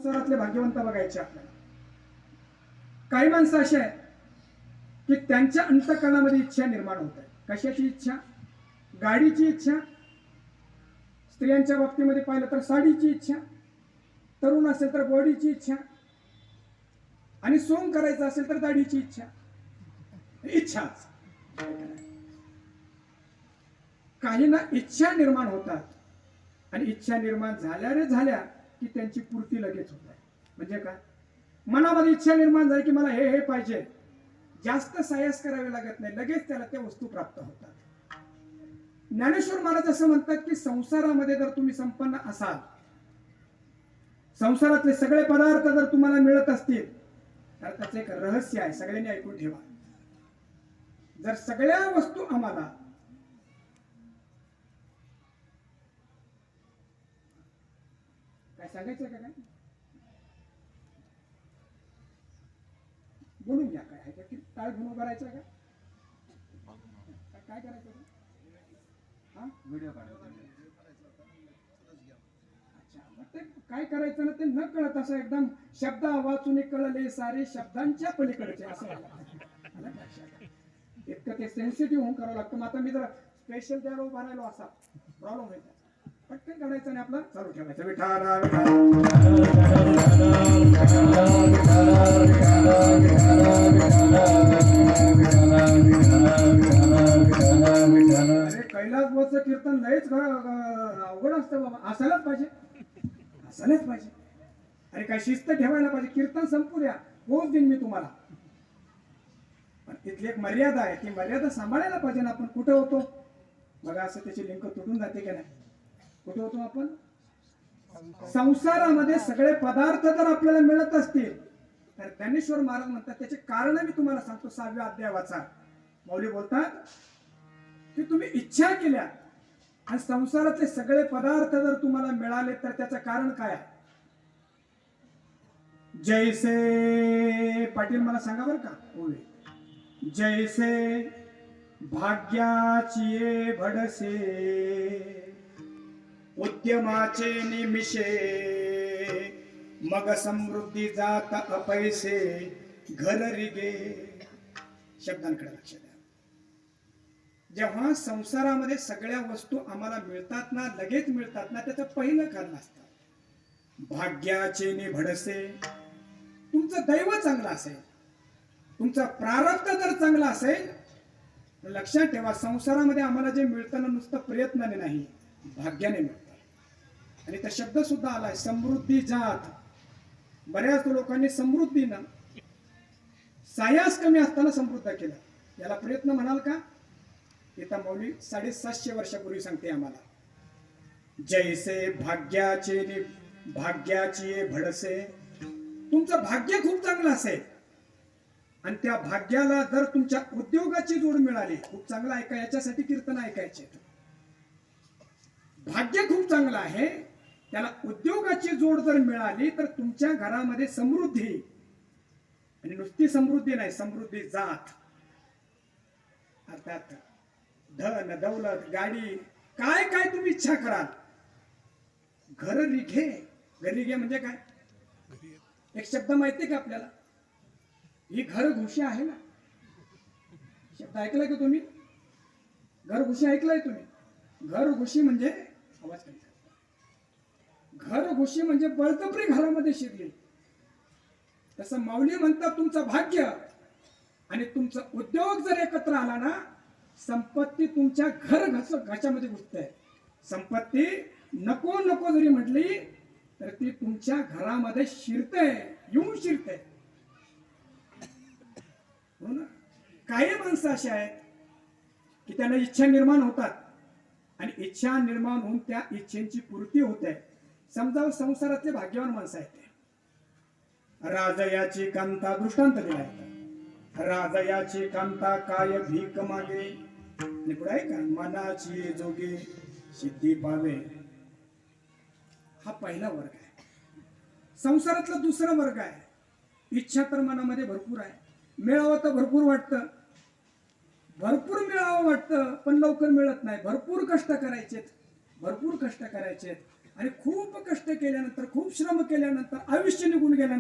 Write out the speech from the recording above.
संसारातले भाग्यवंत बघायचे आपल्याला. काही माणसं अशी आहेत की त्यांच्या अंतःकरणामध्ये इच्छा निर्माण होत आहे. कशाची इच्छा? गाडीची इच्छा, स्त्रियांच्या बाबतीमध्ये पाहिलं तर साडीची इच्छा, तरुण असेल तर बॉडीची इच्छा, आणि सोंग करायचं असेल तर दाढीची इच्छा. इच्छाच. काही ना इच्छा निर्माण होतात आणि इच्छा निर्माण झाल्या की त्यांची पूर्ती लगेच होत आहे. म्हणजे काय? मनामध्ये इच्छा निर्माण झाली की मला हे हे पाहिजे, जास्त सायास करावे लागत नाही, लगेच त्याला त्या वस्तू प्राप्त होतात. ज्ञानेश्वर महाराज असं म्हणतात की संसारामध्ये जर तुम्ही संपन्न असाल, संसारातले सगळे पदार्थ जर तुम्हाला मिळत असतील तर त्याचं एक रहस्य आहे, सगळ्यांनी ऐकून ठेवा. जर सगळ्या वस्तू आम्हाला काय सांगायचं का? काय बोलून घ्या. काय आहे का? टाळ घेऊन उभं राहायचं का? काय करायचं? हा, व्हिडिओ काढायचा. अच्छा, मग ते काय करायचं ना, ते न कळत असं एकदम शब्द वाचून कळले सारे शब्दांच्या पलीकडचे असं इतकं ते सेन्सिटिव्ह होऊन करावं लागतं. मग आता मी जर स्पेशल त्याला उभा राहिलो असा प्रॉब्लेम होईल. पटकन काढायचं आणि आपला चालू ठेवायचं. अरे कैलास बोधचं कीर्तन लयच अवघड असतं बाबा. असायलाच पाहिजे, असायलाच पाहिजे. अरे काय शिस्त ठेवायला पाहिजे. कीर्तन संपू द्या, पोच देईन मी तुम्हाला. पण तिथली एक मर्यादा आहे, ती मर्यादा सांभाळायला पाहिजे ना. आपण कुठे होतो बघा, असं त्याची लिंक तुटून जाते का नाही? कुठे होतो आपण? संसारामध्ये सगळे पदार्थ जर आपल्याला मिळत असतील तर ज्ञानेश्वर महाराज म्हणतात त्याचे कारण मी तुम्हाला सांगतो. 6व्या अध्याय वाचा. मौली बोलतात की तुम्ही इच्छा केल्या आणि संसारातले सगळे पदार्थ जर तुम्हाला मिळाले तर त्याचं कारण काय आहे? जैसे, पाटील मला सांगा बरं का. जैसे भाग्याची भडसे उद्यमाचे निमिषे, मग समृद्धी जात अपैसे घर रिगे. शब्दांकडे लक्ष द्या. जेव्हा संसारामध्ये सगळ्या वस्तू आम्हाला मिळतात ना, लगेच मिळतात ना, त्याचं पहिलं कारण असतं भाग्याचे नि भडसे. तुमचं दैव चांगलं असेल, तुमचा प्रारब्ध जर चांगला असेल, लक्षात ठेवा संसारामध्ये आम्हाला जे मिळतं ना, नुसतं प्रयत्नाने नाही, भाग्याने मिळतं. आणि त्या शब्द सुद्धा आलाय समृद्धी जात. बऱ्याच लोकांनी समृद्धीनं सायास कमी असताना समृद्ध केलं. याला प्रयत्न म्हणाल का? इथं मौली 750 वर्षापूर्वी सांगते आम्हाला. जैसे भाग्याची भडसे. तुमचं भाग्य खूप चांगलं असेल आणि त्या भाग्याला जर तुमच्या उद्योगाची जोड मिळाली, खूप चांगलं ऐका, याच्यासाठी कीर्तन ऐकायचे. भाग्य खूप चांगलं आहे, त्याला उद्योगाची जोड जर मिळाली तर तुमच्या घरामध्ये समृद्धी, आणि नुसती समृद्धी नाही, समृद्धी जात. अर्थात धन दौलत गाडी काय काय तुम्ही इच्छा कराल. घर रिघे. घर रिघे म्हणजे काय? एक शब्द माहितीये का आपल्याला? ही घर घुशी आहे ना. शब्द ऐकलाय का तुम्ही? घर घुशी ऐकलाय तुम्ही? घर घुशी म्हणजे आवाज कमी. घर घुशी म्हणजे बळजबरी घरामध्ये शिरली. तसं माऊली म्हणतात तुमचं भाग्य आणि तुमचा उद्योग जर एकत्र आला ना, संपत्ती तुमच्या घशामध्ये घुसते. संपत्ती नको नको जरी म्हटली तर ती तुमच्या घरामध्ये शिरते, येऊन शिरते. हो ना. काही माणसं अशी आहेत की त्यांना इच्छा निर्माण होतात आणि इच्छा निर्माण होऊन त्या इच्छेची पूर्ती होते. समजा संसारातले भाग्यवान माणसं आहेत. राजयाची कांता दृष्टांत दिलाय. राजयाची कांता काय भीक मागे, पुढे आहे का, मनाची जोगी सिद्धी पावे. हा पहिला वर्ग आहे. संसारातला दुसरा वर्ग आहे. इच्छा तर मनामध्ये भरपूर आहे, मिळावं तर भरपूर वाटतं, भरपूर मिळावं वाटतं, पण लवकर मिळत नाही. भरपूर कष्ट करायचेत, भरपूर कष्ट करायचेत आणि खूप कष्ट केल्यानंतर खूप श्रम केल्यानंतर आयुष्य निघून गेल्यानंतर